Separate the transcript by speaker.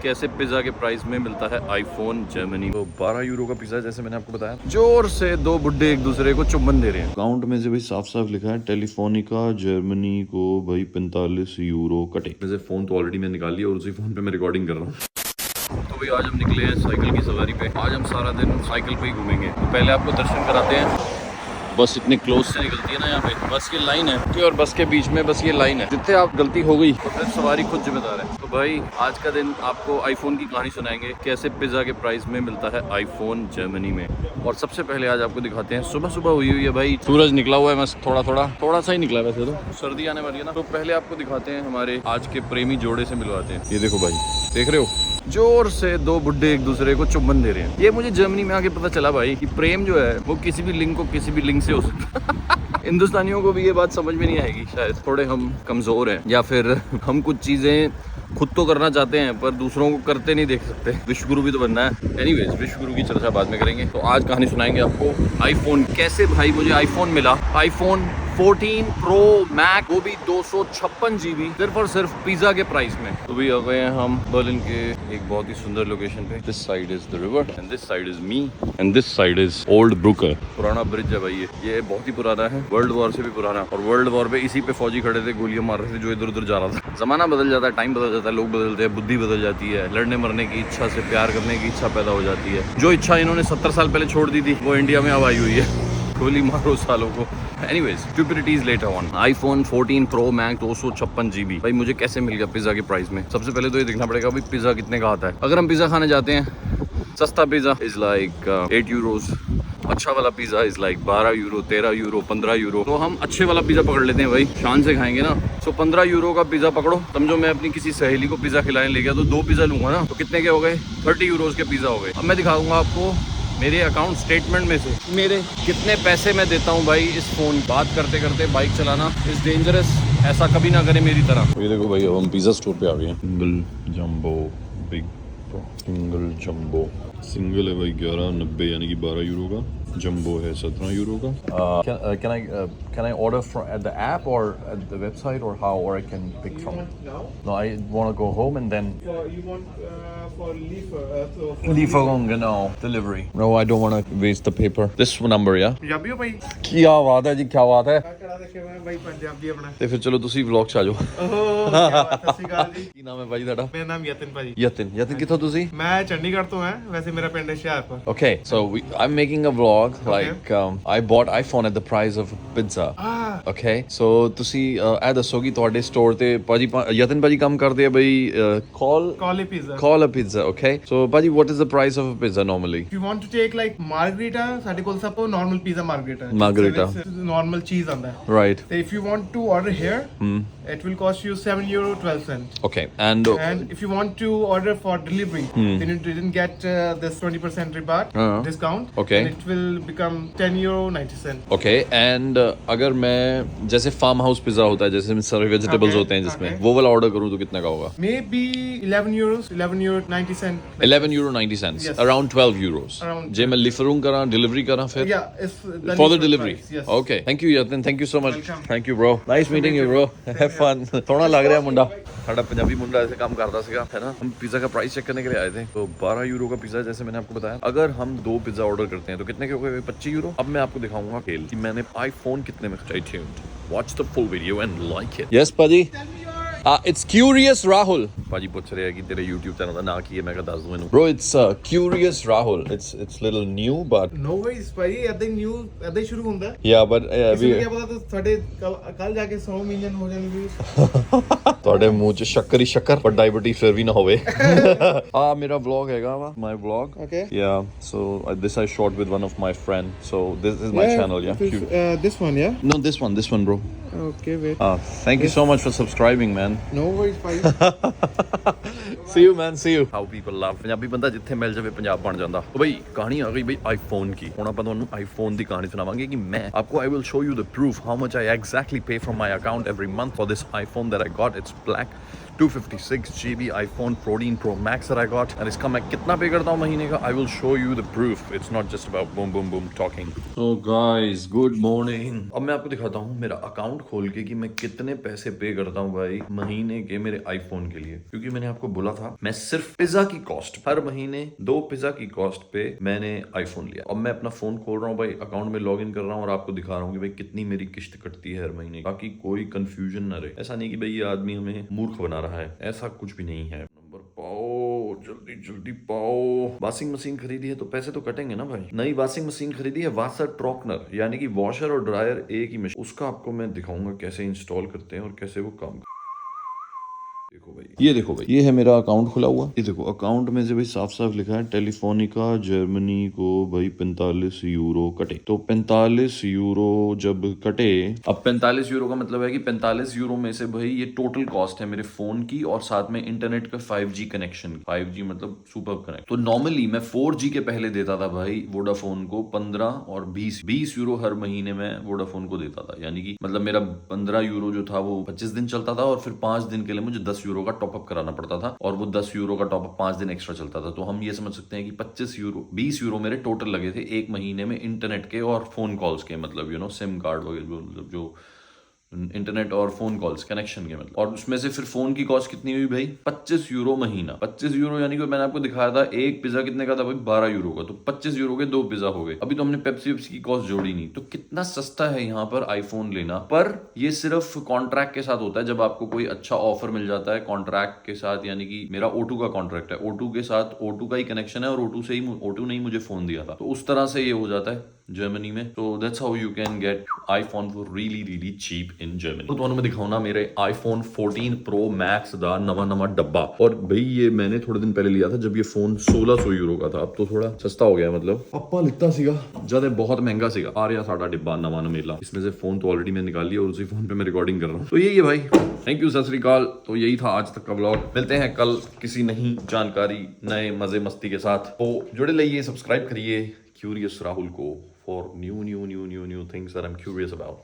Speaker 1: कैसे पिज्जा के प्राइस में मिलता है आईफोन जर्मनी। तो 12 यूरो का पिज्जा, जैसे मैंने आपको बताया। जोर से दो बुड्ढे एक दूसरे को चुम्बन दे रहे हैं। अकाउंट में से भाई साफ साफ लिखा है टेलीफोनिका जर्मनी को भाई 45 यूरो कटे। वैसे फोन तो ऑलरेडी मैं निकाल लिया और उसी फोन पे मैं रिकॉर्डिंग कर रहा हूँ। तो भाई आज हम निकले हैं साइकिल की सवारी पे। आज हम सारा दिन साइकिल पे ही घूमेंगे। तो पहले आपको दर्शन कराते हैं। बस इतने क्लोज से निकलती है ना यहाँ पे, बस की लाइन है और बस के बीच में बस ये लाइन है। जितने आप गलती हो गई तो फिर सवारी खुद जिम्मेदार है। तो भाई आज का दिन आपको आईफोन की कहानी सुनाएंगे, कैसे पिज्जा के प्राइस में मिलता है आईफोन जर्मनी में। और सबसे पहले आज आपको दिखाते हैं, सुबह सुबह हुई है भाई, सूरज निकला हुआ है, बस थोड़ा सा ही निकला है, वैसे तो सर्दी आने वाली है ना। तो पहले आपको दिखाते हैं हमारे आज के प्रेमी जोड़े से मिलवाते हैं। ये देखो भाई, देख रहे हो, जोर से दो बुड्ढे एक दूसरे को चुम्बन दे रहे हैं। ये मुझे जर्मनी में आके पता चला भाई कि प्रेम जो है वो किसी भी लिंग को किसी भी लिंग से हो सकता है। हिंदुस्तानियों को भी ये बात समझ में नहीं आएगी शायद, थोड़े हम कमजोर हैं या फिर हम कुछ चीजें खुद तो करना चाहते हैं पर दूसरों को करते नहीं देख सकते। विश्वगुरु भी तो बनना है। एनीवेज, विश्वगुरु की चर्चा बाद में करेंगे। तो आज कहानी सुनाएंगे आपको आईफोन, कैसे भाई मुझे आईफोन मिला। आईफोन 14 प्रो मैक्स, वो भी 256 GB, सिर्फ और सिर्फ पिज्जा के प्राइस में। तो भी आ गए हैं हम बर्लिन के एक बहुत ही सुंदर लोकेशन पे। This side is the river and this side is me and this side is old brooker. पुराना ब्रिज है भाई, ये बहुत ही पुराना है, वर्ल्ड वॉर से भी पुराना। और वर्ल्ड वॉर पे इसी पे फौजी खड़े थे, गोलियां मार रहे थे जो इधर उधर जा रहा था। जमाना बदल जाता है, टाइम बदल जाता है, लोग बदलते हैं, बुद्धि बदल जाती है, लड़ने मरने की इच्छा से प्यार करने की इच्छा पैदा हो जाती है। जो इच्छा इन्होंने 70 साल पहले छोड़ दी थी वो इंडिया में अब आई हुई है। गोली मारो सालों को। Anyways, stupidities later on. iPhone 14 Pro Max 256 GB। भाई मुझे कैसे मिल गया पिज्जा के प्राइस में? सबसे पहले तो ये देखना पड़ेगा भाई पिज्जा कितने का आता है। अगर हम पिज्जा खाने जाते हैं, सस्ता पिज्जा इज लाइक 8 यूरोज, अच्छा वाला pizza is like 12 euro, 13 euro, 15 euro. तो हम अच्छे वाला पिज्जा पकड़ लेते हैं भाई, शान से खाएंगे ना। तो 15 यूरो का पिज्जा पकड़ो। समझो मैं अपनी किसी सहेली को पिज्जा खिलाने ले गया तो 2 पिज्जा लूंगा ना, तो कितने के हो गए? 30 यूरोज के पिज्जा हो गए। अब मैं दिखाऊंगा आपको मेरे अकाउंट स्टेटमेंट में से मेरे कितने पैसे मैं देता हूँ भाई इस फोन। बात करते करते बाइक चलाना इज डेंजरस, ऐसा कभी ना करें मेरी तरह। ये देखो भाई, अब हम पिज्जा स्टोर पे आ गए हैं। Single jumbo big, single jumbo, single है भाई 11.90 यानी कि 12 यूरो का। जंबो है 17 यूरो का। Can I order from at the app or at the website or how, or I can pick from it? No, I want to go home and then.
Speaker 2: You want for
Speaker 1: Lieferung, genau, delivery. No, I don't want to waste the paper. This number, yeah.
Speaker 2: Punjabi ਹੋ ਭਾਈ?
Speaker 1: ਕੀ ਬਾਤ ਹੈ ਜੀ, ਕੀ ਬਾਤ ਹੈ।
Speaker 2: ਕਿਹੜਾ ਦੇਖਿਆ ਮੈਂ ਭਾਈ ਪੰਜਾਬੀ ਆਪਣਾ।
Speaker 1: ਤੇ ਫਿਰ ਚਲੋ ਤੁਸੀਂ ਵਲੌਗ 'ਚ ਆ ਜਾਓ।
Speaker 2: ਓਹ ਕੀ ਬਾਤ, ਸਤਿ ਸ਼੍ਰੀ ਅਕਾਲ ਜੀ।
Speaker 1: ਕੀ ਨਾਮ ਹੈ ਭਾਜੀ ਤੁਹਾਡਾ?
Speaker 2: ਮੇਰਾ ਨਾਮ ਯਤਨ ਭਾਜੀ।
Speaker 1: ਯਤਨ ਕਿੱਥੋਂ ਤੁਸੀਂ?
Speaker 2: ਮੈਂ ਚੰਡੀਗੜ੍ਹ ਤੋਂ ਹਾਂ, ਵੈਸੇ ਮੇਰਾ ਪਿੰਡ Hoshiarpur.
Speaker 1: Okay, so I'm making a vlog like I bought iPhone at the price of pizza. Okay, so ਤੁਸੀਂ ਇਹ ਦੱਸੋ ਕਿ ਤੁਹਾਡੇ ਸਟੋਰ ਤੇ ਭਾਜੀ ਯਤਨ ਭਾਜੀ ਕੰਮ ਕਰਦੇ ਆ ਬਈ call a pizza. Okay, so ਭਾਜੀ what is the price of a pizza normally?
Speaker 2: If you want to take like margherita, ਸਾਡੇ ਕੋਲ ਸਭ ਤੋਂ normal pizza margherita normal cheese ਆਂਦਾ ਹੈ, right? So if you want to order here, it will cost you €7.12.
Speaker 1: Okay, and
Speaker 2: if you want to order for delivery, then you didn't get this 20% rebate discount.
Speaker 1: Okay,
Speaker 2: and it will become €10.90.
Speaker 1: Okay, and अगर मैं जैसे farm house pizza होता है, जैसे सारे vegetables होते हैं जिसमें, वो वाला ऑर्डर करूँ तो कितने का होगा?
Speaker 2: Maybe €11, €11.90.
Speaker 1: €11.90, around 12 euros. जे मैं लिफरूंग करा, डिलीवरी करा फिर?
Speaker 2: Yeah, it's
Speaker 1: for the delivery.
Speaker 2: Yes.
Speaker 1: Okay, thank you Yatin, thank you so much.
Speaker 2: Welcome.
Speaker 1: Thank you bro, nice meeting you bro. Have fun. थोड़ा लग रहा है मुंडा, साड़ा पंजाबी मुंडा ऐसे काम करता सीगा, है ना। हम पिज्जा का प्राइस चेक करने के लिए आए थे। तो 12 यूरो का पिज्जा, जैसे मैंने आपको बताया। अगर हम 2 पिज्जा ऑर्डर करते हैं तो कितने के हो गए? 25 यूरो। अब मैं आपको दिखाऊंगा खेल कि मैंने आईफोन कितने में खर्चा। Watch the full video and like it. Yes पाजी। It's Curious Rahul. पाजी पूछ रहे हैं कि तेरे YouTube चैनल का नाम की है, मैं बता दूं इन्हें। Bro, it's Curious Rahul. It's little new but
Speaker 2: no worries ਭਾਈ, ਐਦਾਂ ਹੀ ਸ਼ੁਰੂ ਹੁੰਦਾ।
Speaker 1: Yeah, but
Speaker 2: ਵੀ ਕੀ ਪਤਾ ਤਾਂ ਸਾਡੇ ਕੱਲ ਜਾ ਕੇ 100 ਮਿਲੀਅਨ ਹੋ ਜਾਣਗੇ।
Speaker 1: ਤੁਹਾਡੇ ਮੂੰਹ 'ਚ ਸ਼ੱਕਰ ਹੀ ਸ਼ੱਕਰ, ਪਰ ਡਾਇਬੀਟੀਜ਼ ਫਿਰ ਵੀ ਨਾ ਹੋਵੇ। ਮੇਰਾ vlog ਹੈਗਾ ਵਾ, my vlog.
Speaker 2: Okay.
Speaker 1: Yeah, so this I shot with one of my friend. So this is my channel, yeah.
Speaker 2: This one, yeah?
Speaker 1: No, this one, bro.
Speaker 2: Okay, wait.
Speaker 1: Thank you so much for subscribing, man.
Speaker 2: No worries Bhai.
Speaker 1: See you man, see you. How people love Punjabi ਬੰਦਾ ਜਿੱਥੇ ਮਿਲ ਜਾਵੇ ਪੰਜਾਬ ਬਣ ਜਾਂਦਾ। तो भाई कहानी आ गई भाई आईफोन की। ਹੁਣ ਆਪਾਂ ਤੁਹਾਨੂੰ ਆਈਫੋਨ ਦੀ ਕਹਾਣੀ ਸੁਣਾਵਾਂਗੇ ਕਿ ਮੈਂ आपको I will show you the proof how much I exactly pay from my account every month for this iPhone that I got. It's black 256 GB iPhone 14 Pro Max that I got, and इसका मैं कितना पे करता हूँ महीने का? I will show you the proof. It's not just about boom boom boom talking. So guys, good morning. अब मैं आपको दिखाता हूँ मेरा अकाउंट खोल के कि मैं कितने पैसे पे करता हूँ भाई महीने के मेरे आईफोन के लिए, क्योंकि मैंने आपको बोला था मैं सिर्फ पिज्जा की कॉस्ट, हर महीने 2 पिज्जा की कॉस्ट पे मैंने आईफोन लिया। अब मैं अपना फोन खोल रहा हूँ भाई, अकाउंट में लॉग इन कर रहा हूँ और आपको दिखा रहा हूँ कि भाई कितनी मेरी किस्त कटती है हर महीने, ताकि कोई कंफ्यूजन ना रहे। ऐसा नहीं कि भाई ये आदमी हमें मूर्ख बना रहा है, ऐसा कुछ भी नहीं है। नंबर पाओ, जल्दी जल्दी पाओ। वॉशिंग मशीन खरीदी है तो पैसे तो कटेंगे ना भाई। नई वॉशिंग मशीन खरीदी है, वाशर ट्रॉकनर, यानी कि वॉशर और ड्रायर एक ही मशीन। उसका आपको मैं दिखाऊंगा कैसे इंस्टॉल करते हैं और कैसे वो काम। देखो भाई, ये देखो भाई, ये है मेरा अकाउंट खुला हुआ। ये देखो अकाउंट में से भाई साफ साफ लिखा है टेलीफोनिका जर्मनी को भाई 45 यूरो कटे। तो 45 यूरो जब कटे, अब 45 यूरो का मतलब है कि 45 यूरो में से भाई ये टोटल कॉस्ट है मेरे फोन की और साथ में इंटरनेट का 5G कनेक्शन। 5G मतलब सुपर कनेक्ट। तो नॉर्मली मैं 4G के पहले देता था भाई वोडाफोन को 15 और 20 यूरो हर महीने में वोडाफोन को देता था, यानी कि मतलब मेरा 15 यूरो जो था वो 25 दिन चलता था और फिर 5 दिन के लिए मुझे 10 यूरो का टॉपअप कराना पड़ता था और वो 10 यूरो का टॉपअप 5 दिन एक्स्ट्रा चलता था। तो हम ये समझ सकते हैं कि 25 यूरो 20 यूरो मेरे टोटल लगे थे एक महीने में इंटरनेट के और फोन कॉल्स के, मतलब सिम कार्ड वगैरह, मतलब जो इंटरनेट और फोन कॉल्स कनेक्शन के मतलब। और उसमें से फिर फोन की कॉस्ट कितनी हुई भाई? 25 यूरो महीना। 25 यूरो यानी कि मैंने आपको दिखाया था एक पिज्जा कितने का था भाई? 12 यूरो का। तो 25 यूरो के 2 पिज्जा हो गए। अभी तो हमने पेप्सी की कॉस्ट जोड़ी नहीं। तो कितना सस्ता है यहाँ पर आईफोन लेना। पर ये सिर्फ कॉन्ट्रैक्ट के साथ होता है, जब आपको कोई अच्छा ऑफर मिल जाता है कॉन्ट्रैक्ट के साथ, यानी कि मेरा O2 का कॉन्ट्रैक्ट है, O2 के साथ O2 का ही कनेक्शन है और O2 ने ही मुझे फोन दिया था, तो उस तरह से ये हो जाता है जर्मनी में। तो that's how you can get iPhone for really cheap in Germany. तो ਤੁਹਾਨੂੰ मैं दिखाऊँ ना मेरे iPhone 14 Pro Max ਦਾ नवा डब्बा। और भाई ये मैंने थोड़े दिन पहले लिया था जब ये फोन 1600 यूरो का था। अब तो थोड़ा सस्ता हो गया, मतलब अपा लिता सीगा जब बहुत महंगा सीगा। आ रहा साड़ा डिब्बा नवा नमेला। इसमें से फोन तो ऑलरेडी मैंने निकाल लिया और उसी फोन पे मैं रिकॉर्डिंग कर रहा हूँ। तो यही है भाई, थैंक यू, सत श्री अकाल। तो यही था आज तक का व्लॉग। मिलते हैं कल किसी नई जानकारी, नए मजे मस्ती के साथ। तो जुड़े रहिए, सब्सक्राइब करिए क्यूरियस राहुल को for new things that I'm curious about.